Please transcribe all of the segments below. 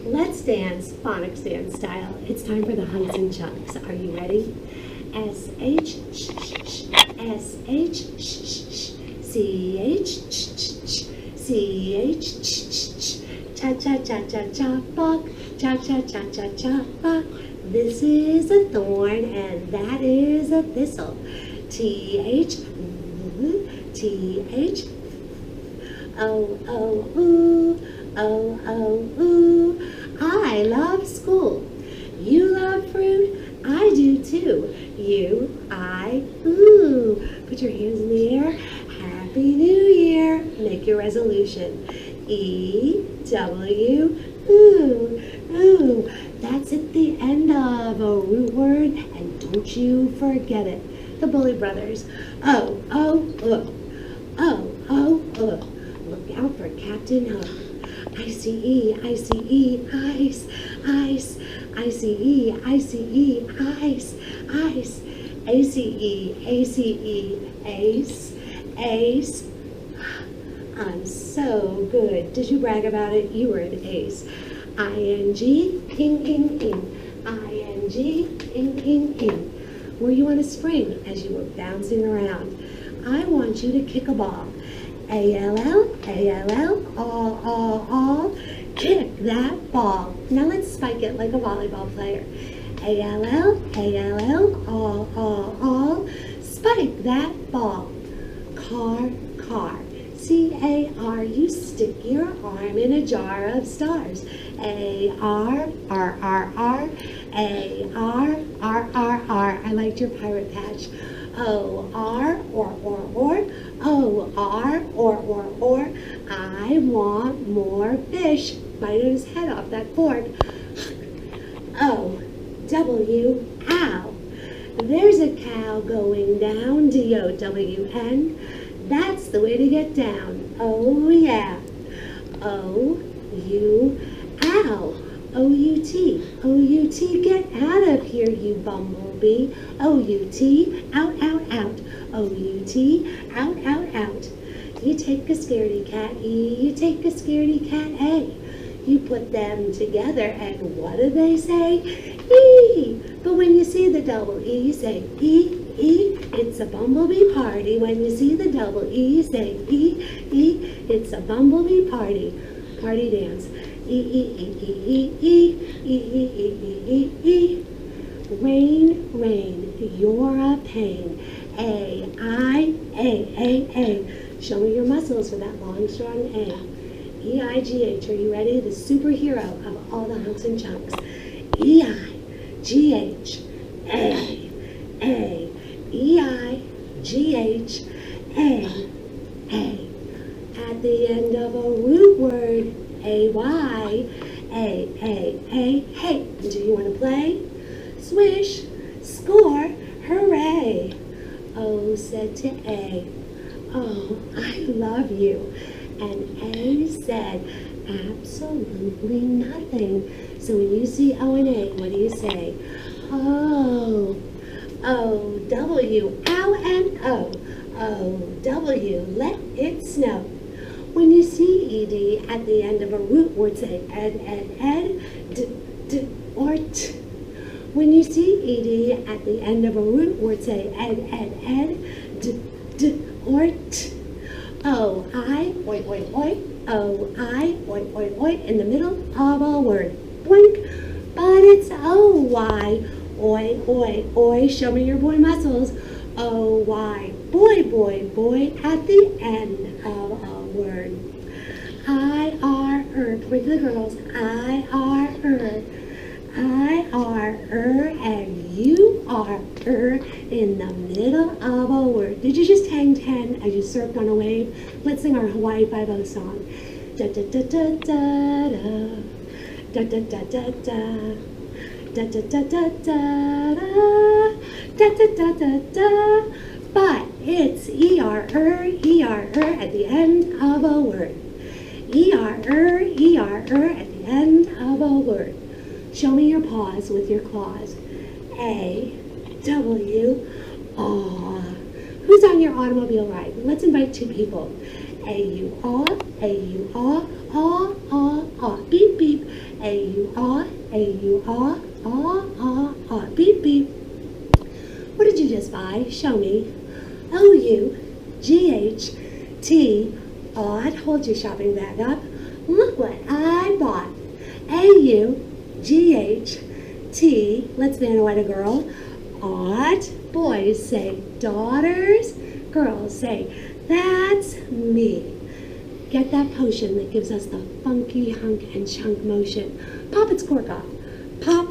Let's dance phonics dance style. It's time for the hunks and chunks. Are you ready? S-H, sh, sh, sh, S-H, sh, sh, sh, C-H, sh, sh, sh, C-H, sh, sh, sh, cha-cha-cha-cha-cha, buck, cha-cha-cha-cha-cha, buck. This is a thorn and that is a thistle. T-H, T-H, O-O-ooh, O-O-ooh. I love school. You love fruit? I do too. You, I, ooh. Put your hands in the air. Happy New Year. Make your resolution. E, W, ooh, ooh. That's at the end of a root word, and don't you forget it. The Bully Brothers. O, O, O. O, O, O. Look out for Captain Hook. I-C-E, I-C-E, ice, ice. I-C-E, I-C-E, ice, ice. A-C-E, A-C-E, ace, ace. I'm so good. Did you brag about it? You were an ace. I-N-G, ing, ing, ing. I-N-G, ing, ing, ing. Were you on a spring as you were bouncing around? I want you to kick a ball. A-L-L, A-L-L, all, kick that ball. Now let's spike it like a volleyball player. A-L-L, A-L-L, all, spike that ball. Car, car. C-A-R, you stick your arm in a jar of stars. A-R, R-R-R, A-R, R-R-R. I liked your pirate patch. O-R, or, O-R, or. I want more fish. Biting his head off that fork. O-W, ow. There's a cow going down, D-O-W-N. That's the way to get down. Oh, yeah. O-U, ow. O-U-T, O-U-T, get out of here, you bumblebee. O-U-T, out, out, out. O-U-T, out, out, out. You take a scaredy cat E, you take a scaredy cat A. You put them together and what do they say? E. But when you see the double E, you say E, E. It's a bumblebee party. When you see the double E, you say E, E. It's a bumblebee party. Party dance. E, E, E, E, E, E, E, E, E, E, E. Rain, rain, you're a pain. A, I, A. Show me your muscles for that long, strong A. E-I-G-H, are you ready? The superhero of all the hunks and chunks. E-I-G-H, A. E-I-G-H, A. At the end of a root word, A-Y, A. Hey, do you want to play? Swish, score, hooray. O said to A, oh, I love you. And A said, absolutely nothing. So when you see O and A, what do you say? Oh, O-W, ow and O. O-W, let it snow. When you see E-D at the end of a root word, say ed, d, or t. When you see E-D at the end of a root word, say ed, d, or t. O-I, oi. O-I, oi, in the middle of a word. Boink. But it's O-Y, oi. Show me your boy muscles. O-Y, boy, at the end of a word. I-R-er, for the girls. I-R-er, and you are in the middle of a word. Did you just hang 10 as you surfed on a wave? Let's sing our Hawaii Five-O song. Da da da da da da da da da da da da da da da da da. But it's E-R-er at the end of a word. E-R-er at the end of a word. Show me your paws with your claws. A, W, aw. Who's on your automobile ride? Let's invite two people. A-U-aw, aw, ah, beep, beep. A-U-R, A-U-R, ah, beep, beep. What did you just buy? Show me. O-U-G-H-T, odd. Hold your shopping bag up. Look what I bought. A-U-G-H-T, let's man a white a girl. Odd. Boys say daughters. Girls say, that's me. Get that potion that gives us the funky hunk and chunk motion. Pop its cork off. Pop.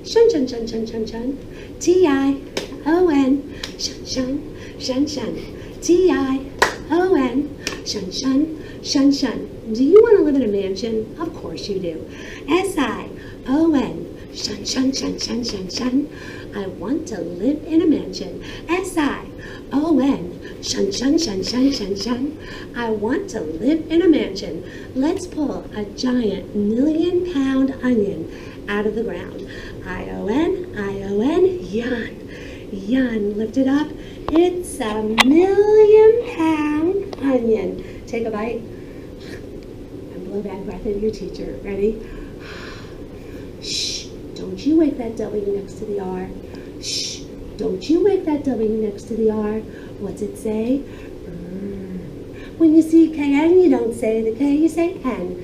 Shun, shun, shun, shun, shun, shun. T-I-O-N. Shun, shun, shun, shun. T-I-O-N. Shun, shun, shun, shun. Do you want to live in a mansion? Of course you do. S-I-O-N. Shun, shun, shun, shun, shun, shun. I want to live in a mansion. S-I-O-N. Shun, shun, shun, shun, shun, shun. I want to live in a mansion. Let's pull a giant 1,000,000-pound onion out of the ground. I-O-N, I-O-N, yun. Yun, lift it up. It's a 1,000,000-pound onion. Take a bite. And blow that breath into your teacher. Ready? Shh. Don't you wake that W next to the R. Shh. Don't you wake that W next to the R. What's it say? When you see K-N, you don't say the K, you say N.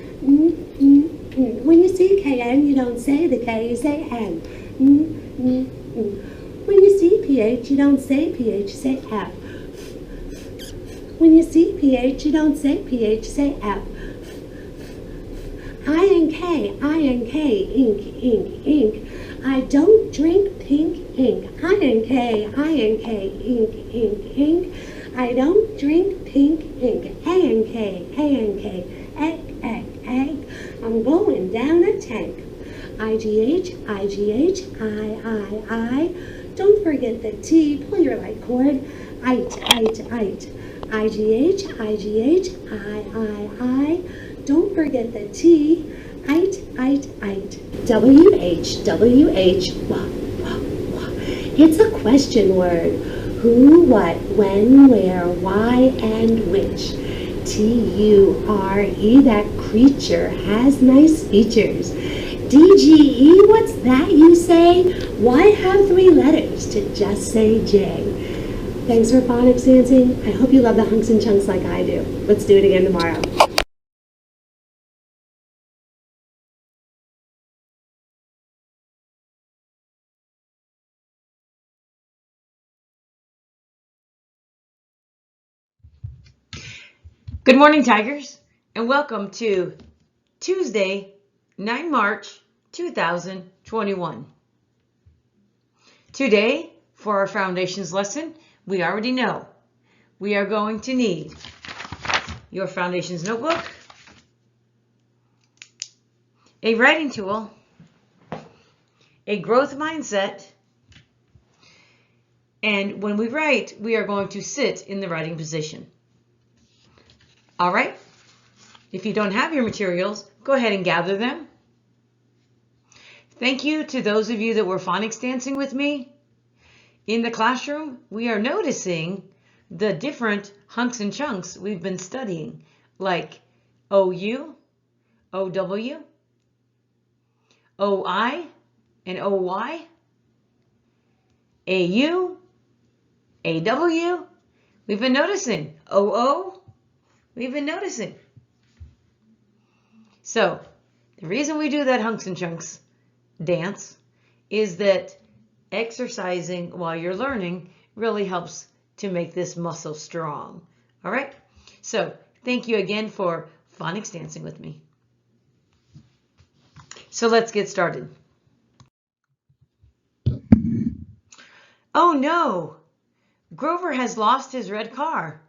When you see K-N, you don't say the K, you say N. When you see P-H, you don't say P-H, you say F. When you see P-H, you don't say P-H, you say F. I-N-K, I-N-K, ink, ink, ink. I don't drink pink ink. I-N-K, I-N-K, ink, ink, ink. I don't drink pink ink. A-N-K, A-N-K, egg, egg, egg. I'm going down a tank. I-G-H, I-G-H, I-I-I. Don't forget the T. Pull your light cord. Ite, ite, ite. I-G-H, I-G-H, I-I-I. Don't forget the T. Ite, ite, ite. W-H, W-H, wah, wah, wah. It's a question word. Who, what, when, where, why, and which. T-U-R-E, that creature has nice features. D-G-E, what's that you say? Why have 3 letters to just say J? Thanks for phonics dancing. I hope you love the hunks and chunks like I do. Let's do it again tomorrow. Good morning, Tigers, and welcome to Tuesday, 9 March 2021. Today, for our foundations lesson, we already know we are going to need your foundations notebook, a writing tool, a growth mindset, and when we write, we are going to sit in the writing position. All right, if you don't have your materials, go ahead and gather them. Thank you to those of you that were phonics dancing with me. In the classroom, we are noticing the different hunks and chunks we've been studying, like OU, OW, OI, and OY, AU, AW. We've been noticing OO. We've been noticing. So the reason we do that hunks and chunks dance is that exercising while you're learning really helps to make this muscle strong. All right. So thank you again for phonics dancing with me. So let's get started. Oh no, Grover has lost his red car.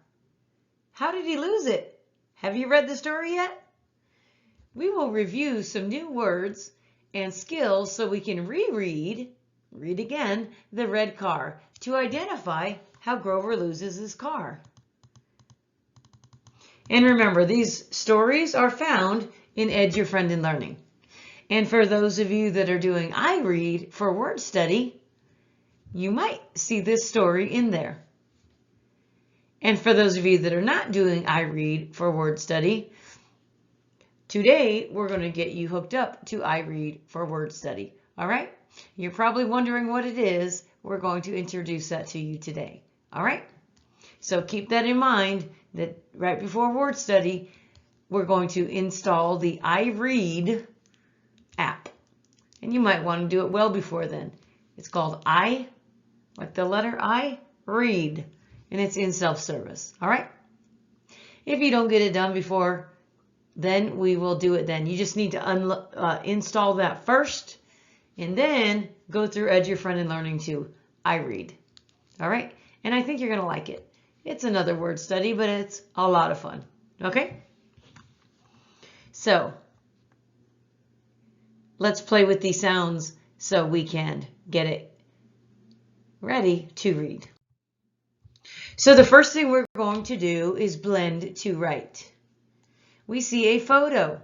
How did he lose it? Have you read the story yet? We will review some new words and skills so we can read again, the red car to identify how Grover loses his car. And remember, these stories are found in Ed Your Friend in Learning. And for those of you that are doing iRead for word study, you might see this story in there. And for those of you that are not doing iRead for word study, Today, we're going to get you hooked up to iRead for word study. All right? You're probably wondering what it is. We're going to introduce that to you today. All right? So keep that in mind that right before word study, we're going to install the iRead app. And you might want to do it well before then. It's called like the letter I, read. And it's in self-service. All right? If you don't get it done before, then we will do it then. You just need to install that first and then go through Edge Your Friend and Learning to iRead. All right? And I think you're going to like it. It's another word study, but it's a lot of fun. Okay? So, let's play with these sounds so we can get it ready to read. So the first thing we're going to do is blend to write. We see a photo.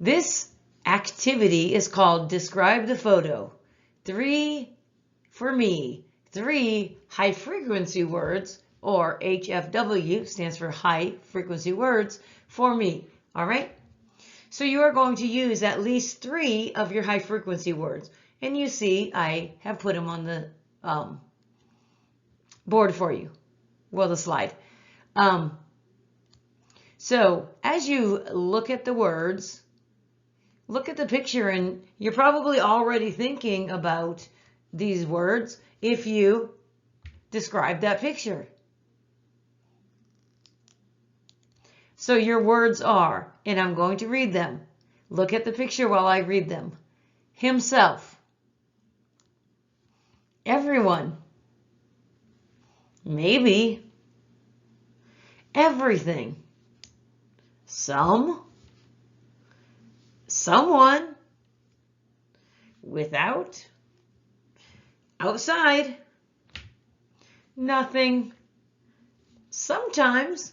This activity is called Describe the Photo. 3 high frequency words, or HFW, stands for high frequency words, for me. All right? So you are going to use at least 3 of your high frequency words. And you see I have put them on the board for you. Well, the slide. So as you look at the words, look at the picture, and you're probably already thinking about these words if you describe that picture. So your words are, and I'm going to read them. Look at the picture while I read them. Himself. Everyone. Maybe. Everything. Some. Someone. Without. Outside. Nothing. Sometimes.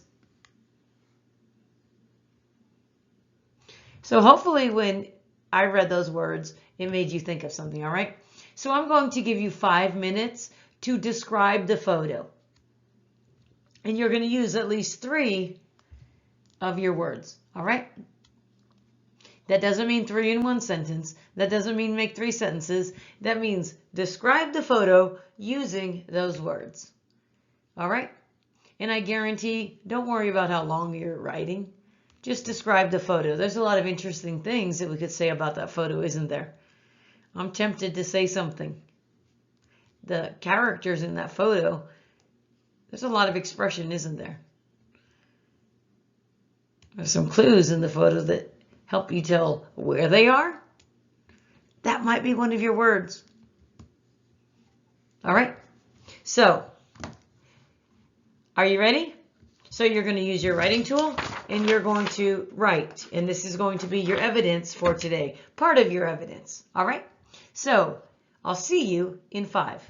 So hopefully when I read those words, it made you think of something, all right? So I'm going to give you 5 minutes to describe the photo. And you're going to use at least 3 of your words, all right? That doesn't mean 3 in one sentence. That doesn't mean make 3 sentences. That means describe the photo using those words, all right? And I guarantee, don't worry about how long you're writing. Just describe the photo. There's a lot of interesting things that we could say about that photo, isn't there? I'm tempted to say something. The characters in that photo, there's a lot of expression, isn't there? There's some clues in the photo that help you tell where they are. That might be one of your words. All right? So, are you ready? So you're going to use your writing tool and you're going to write. And this is going to be your evidence for today. Part of your evidence. All right? So I'll see you in 5.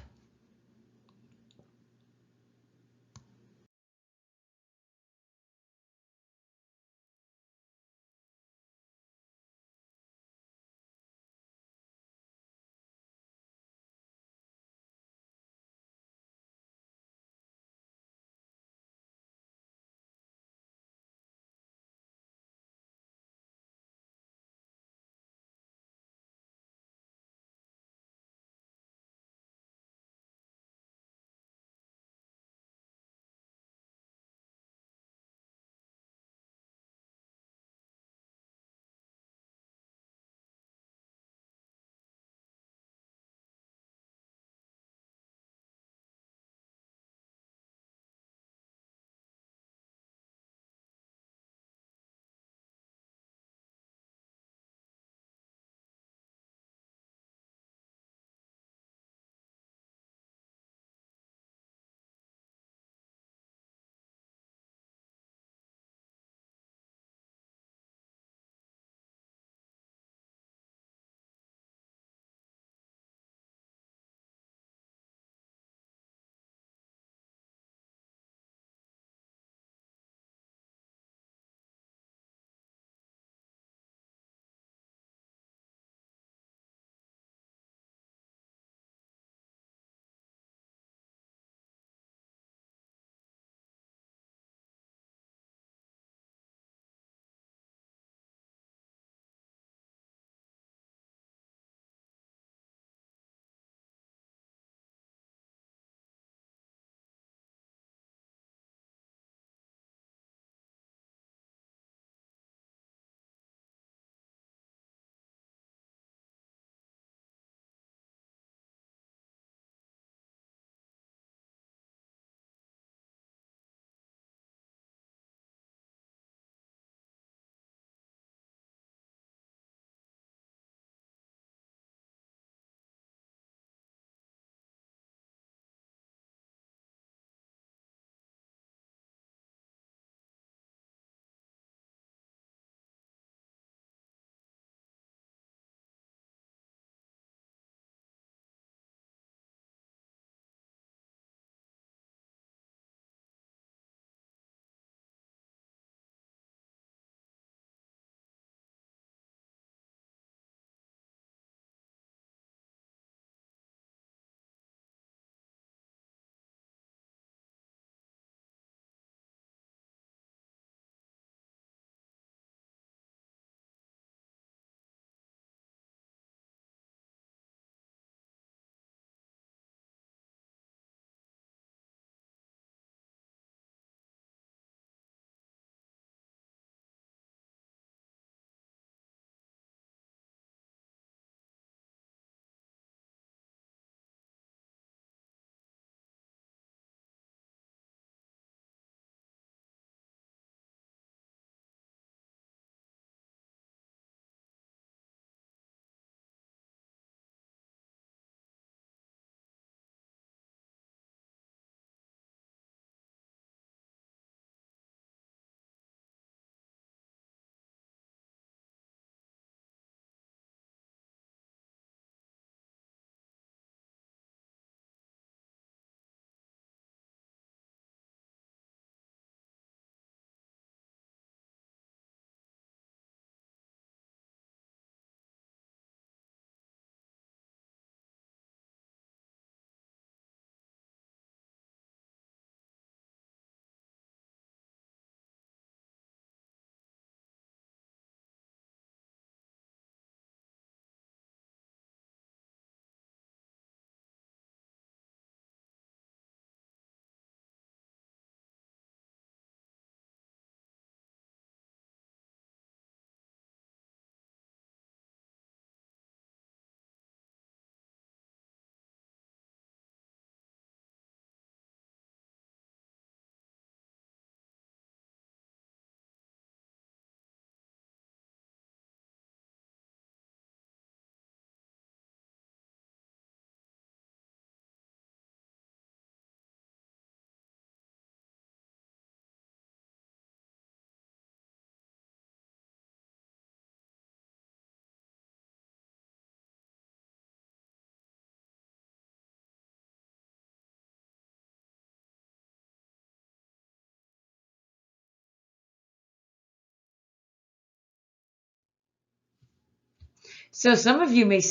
So some of you may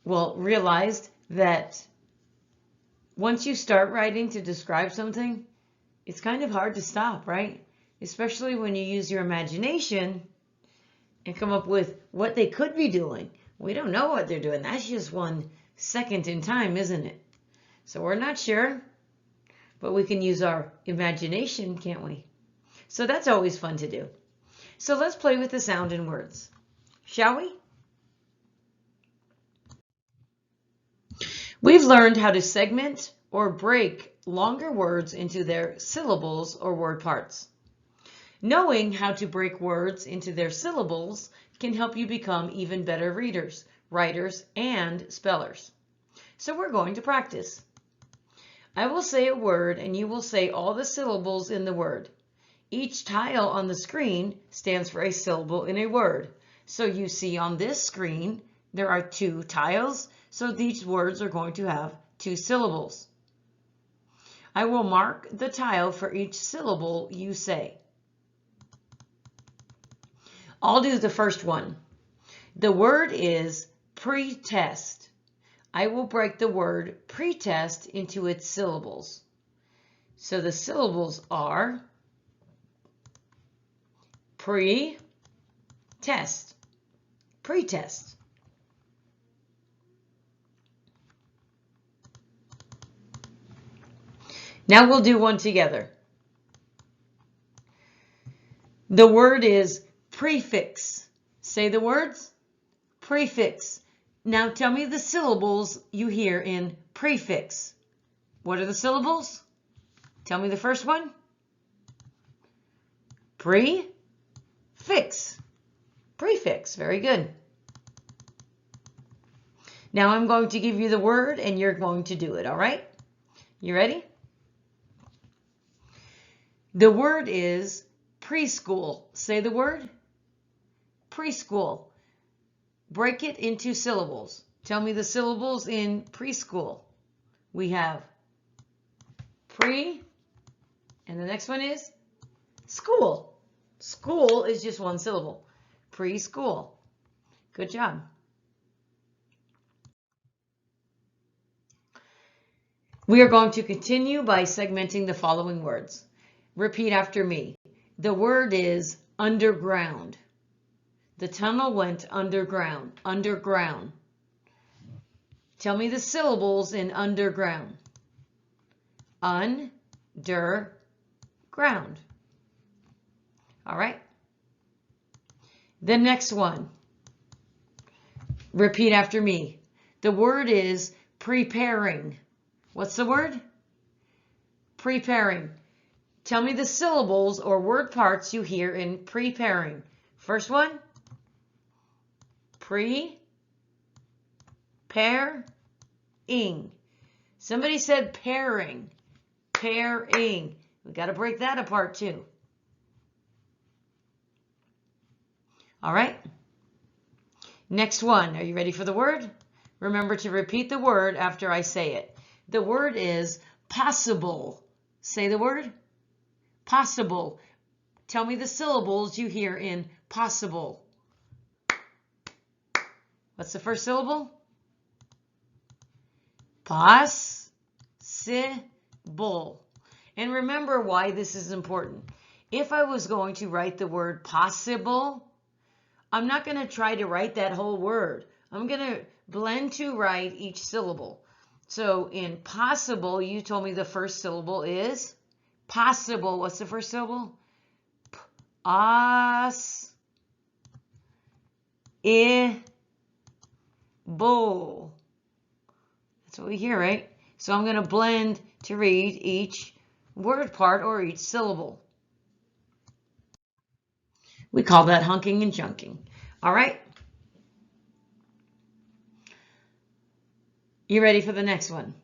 realized that once you start writing to describe something, it's kind of hard to stop, right? Especially when you use your imagination and come up with what they could be doing. We don't know what they're doing. That's just 1 second in time, isn't it? So we're not sure, but we can use our imagination, can't we? So that's always fun to do. So let's play with the sound and words, shall we? We've learned how to segment or break longer words into their syllables or word parts. Knowing how to break words into their syllables can help you become even better readers, writers, and spellers. So we're going to practice. I will say a word and you will say all the syllables in the word. Each tile on the screen stands for a syllable in a word. So you see on this screen, there are 2 tiles, so these words are going to have 2 syllables. I will mark the tile for each syllable you say. I'll do the first one. The word is pretest. I will break the word pretest into its syllables. So the syllables are pre-test, pretest. Now we'll do one together. The word is prefix. Say the words. Prefix. Now tell me the syllables you hear in prefix. What are the syllables? Tell me the first one. Prefix. Prefix. Very good. Now I'm going to give you the word and you're going to do it, all right? You ready? The word is preschool. Say the word. Preschool. Break it into syllables. Tell me the syllables in preschool. We have pre, and the next one is school. School is just 1 syllable. Preschool. Good job. We are going to continue by segmenting the following words. Repeat after me. The word is underground. The tunnel went underground. Underground. Tell me the syllables in underground. Underground. All right. The next one. Repeat after me. The word is preparing. What's the word? Preparing. Tell me the syllables or word parts you hear in preparing. First one. Pre-pair-ing. Somebody said pairing. Pairing. We got to break that apart too. All right. Next one. Are you ready for the word? Remember to repeat the word after I say it. The word is possible. Say the word. Possible. Tell me the syllables you hear in possible. What's the first syllable? Possible. And remember why this is important. If I was going to write the word possible, I'm not going to try to write that whole word. I'm going to blend to write each syllable. So in possible, you told me the first syllable is possible. What's the first syllable? Bull. That's what we hear, right? So I'm going to blend to read each word part or each syllable. We call that hunking and chunking. All right? You ready for the next one?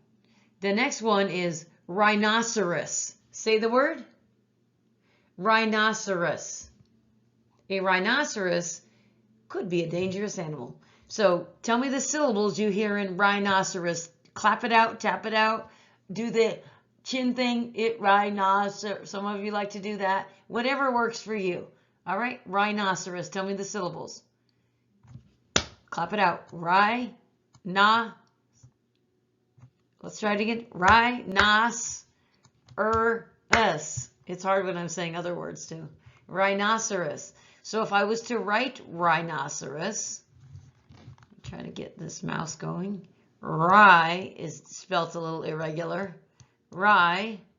The next one is rhinoceros. Say the word. Rhinoceros. A rhinoceros could be a dangerous animal. So tell me the syllables you hear in rhinoceros. Clap it out, tap it out, do the chin thing, rhinoceros. Some of you like to do that. Whatever works for you. All right, rhinoceros. Tell me the syllables. Clap it out. Rhinoceros. Let's try it again. Rhinoceros. It's hard when I'm saying other words too. Rhinoceros. So if I was to write rhinoceros, I'm trying to get this mouse going. Rye is spelt a little irregular. Rhinoceros.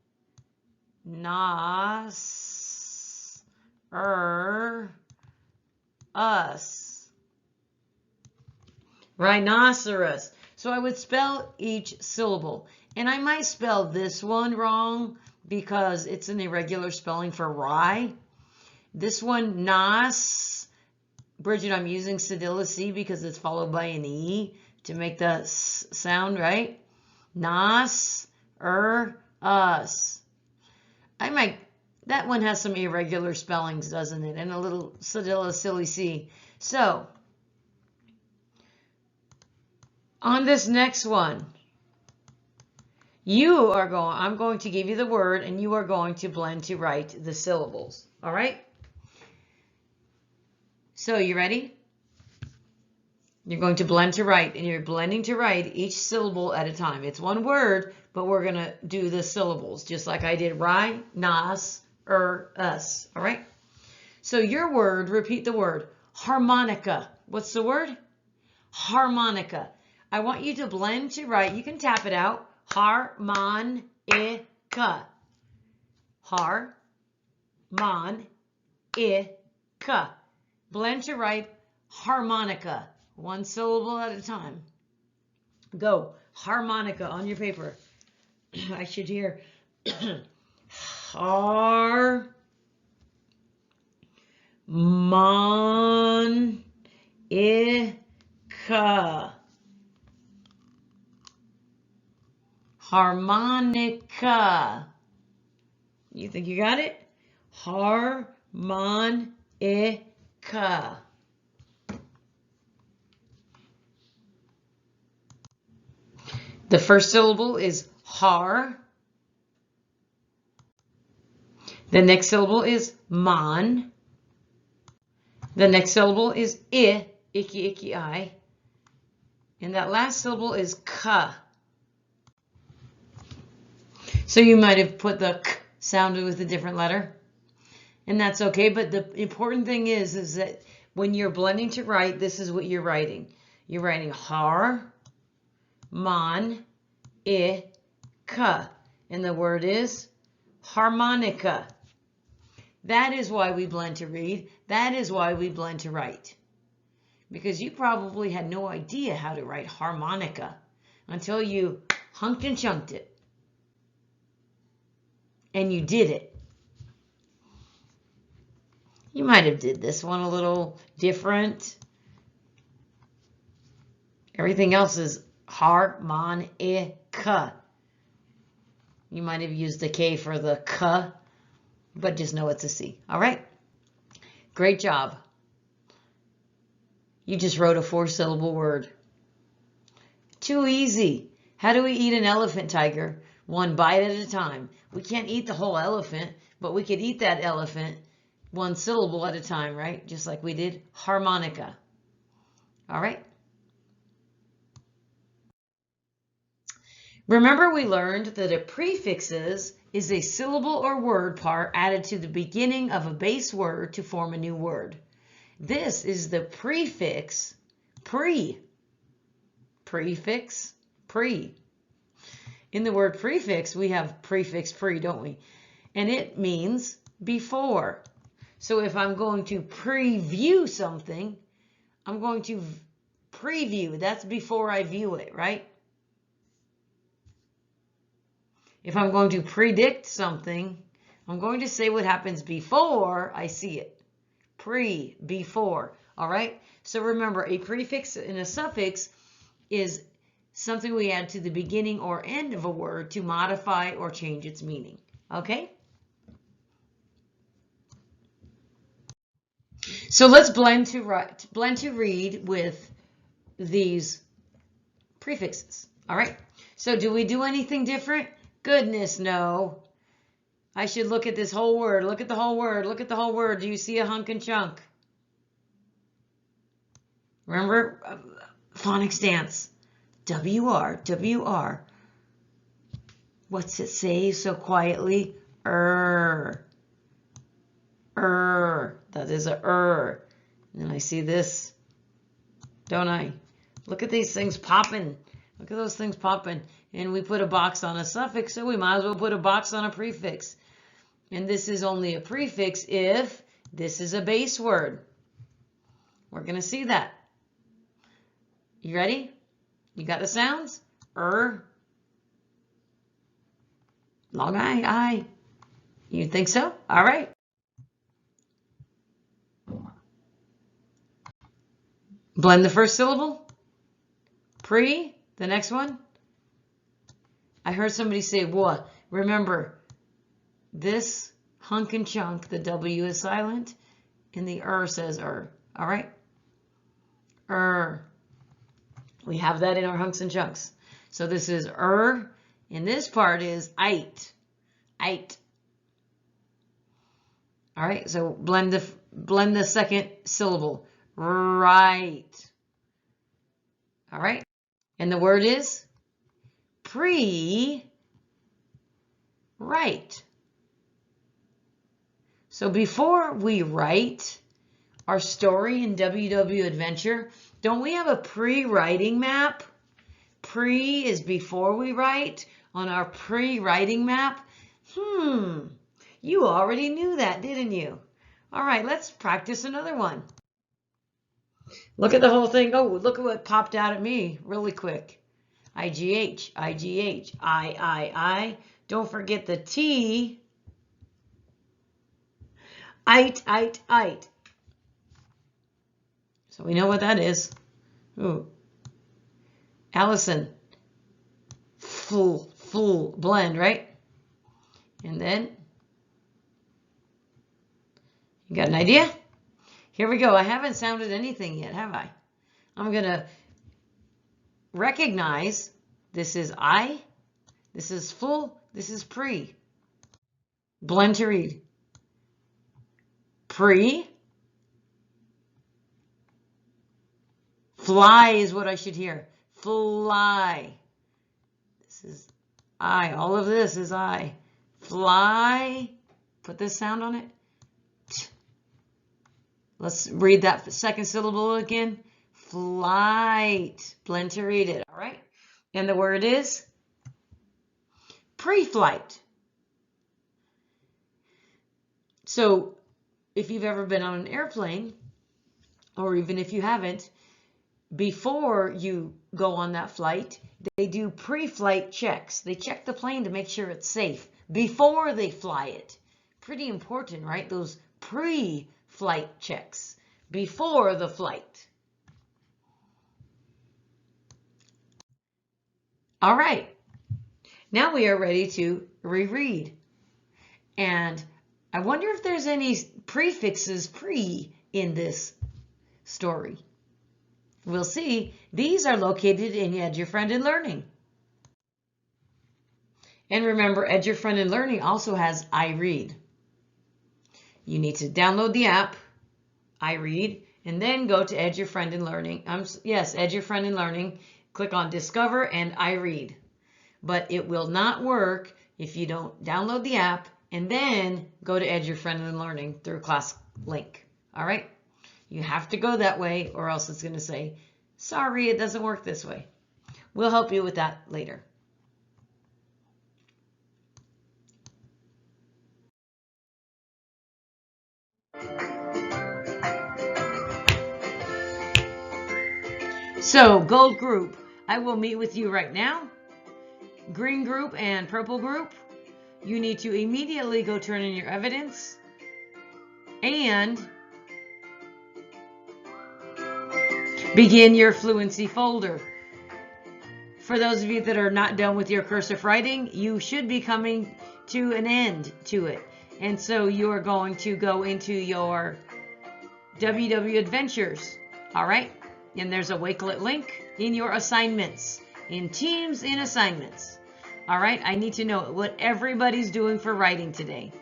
Rhinoceros. So I would spell each syllable. And I might spell this one wrong because it's an irregular spelling for rye. This one, nas. Bridget, I'm using cedilla C because it's followed by an E to make the S sound, right? Nas, us. That one has some irregular spellings, doesn't it? And a little cedilla silly C. So, on this next one, I'm going to give you the word and you are going to blend to write the syllables. All right? So, you ready? You're going to blend to write, and you're blending to write each syllable at a time. It's one word, but we're going to do the syllables, just like I did us. All right? So your word, repeat the word, harmonica. What's the word? Harmonica. I want you to blend to write. You can tap it out. Harmonica. Harmonica. Blend to write harmonica. One syllable at a time. Go. Harmonica on your paper. I should hear harmonica. Harmonica. You think you got it? Harmonica. The first syllable is har. The next syllable is mon. The next syllable is icky, icky, eye. And that last syllable is ka. So you might have put the k sounded with a different letter. And that's okay, but the important thing is that when you're blending to write, this is what you're writing. You're writing har, mon, ka. And the word is harmonica. That is why we blend to read. That is why we blend to write. Because you probably had no idea how to write harmonica until you hunked and chunked it. And you did it. You might have did this one a little different. Everything else is harmonica. You might have used the K for the K, but just know it's a C. All right? Great job. You just wrote a 4-syllable word. Too easy. How do we eat an elephant, Tiger? One bite at a time. We can't eat the whole elephant, but we could eat that elephant 1 syllable at a time, right? Just like we did harmonica. All right? Remember we learned that a prefixes is a syllable or word part added to the beginning of a base word to form a new word. This is the prefix pre. Prefix pre. In the word prefix, we have prefix pre, don't we? And it means before. So if I'm going to preview something, I'm going to preview. That's before I view it, right? If I'm going to predict something, I'm going to say what happens before I see it. Pre, before, all right? So remember, a prefix and a suffix is something we add to the beginning or end of a word to modify or change its meaning, okay? So let's blend to read with these prefixes, all right? So do we do anything different? Goodness, no. I should look at this whole word. Look at the whole word. Look at the whole word. Do you see a hunk and chunk? Remember, Phonics dance. W-R, W-R. What's it say so quietly? Er. That is a er. And I see this, don't I? Look at these things popping. Look at those things popping. And we put a box on a suffix, so we might as well put a box on a prefix. And this is only a prefix if this is a base word. We're going to see that. You ready? You got the sounds? Long I. You think so? All right. Blend the first syllable. Pre, the next one. I heard somebody say, what? Remember, this hunk and chunk, the W is silent, and the says All right? We have that in our hunks and chunks. So this is and this part is ite. Ite. All right, so blend the second syllable. Right. All right. And the word is pre-write. So before we write our story in WW Adventure, don't we have a pre-writing map? Pre is before we write on our pre-writing map. You already knew that, didn't you? All right, let's practice another one. Look at the whole thing. Oh, look at what popped out at me really quick. IGH, IGH, I. Don't forget the T. Ite. So we know what that is. Ooh. Allison. Full blend, right? And then, you got an idea? Here we go. I haven't sounded anything yet, have I? I'm going to recognize this is I, this is full, this is pre. Blend to read. Pre. Fly is what I should hear. Fly. This is I. All of this is I. Fly. Put this sound on it. Let's read that second syllable again. Flight. Blend to read it. All right. And the word is pre-flight. So if you've ever been on an airplane, or even if you haven't, before you go on that flight, they do pre-flight checks. They check the plane to make sure it's safe before they fly it. Pretty important, right? Those pre-flight checks before the flight. All right. Now we are ready to reread. And I wonder if there's any prefixes pre in this story. We'll see. These are located in EduFriend and Learning. And remember, EduFriend and Learning also has iRead. You need to download the app, iRead, and then go to EduFriend and Learning. Yes, EduFriend and Learning. Click on Discover and iRead. But it will not work if you don't download the app and then go to EduFriend and Learning through ClassLink. All right? You have to go that way, or else it's going to say, sorry, it doesn't work this way. We'll help you with that later. So, gold group, I will meet with you right now. Green group and purple group, you need to immediately go turn in your evidence and begin your fluency folder. For those of you that are not done with your cursive writing, you should be coming to an end to it. And so you are going to go into your WW Adventures, all right? And there's a Wakelet link in your assignments, in Teams in assignments. All right, I need to know what everybody's doing for writing today.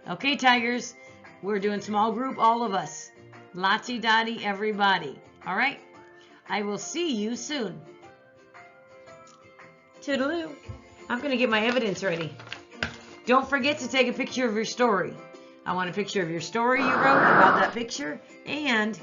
Okay, Tigers, we're doing small group, all of us. Lottie Dottie, everybody. All right? I will see you soon. Toodaloo. I'm going to get my evidence ready. Don't forget to take a picture of your story. I want a picture of your story you wrote about that picture and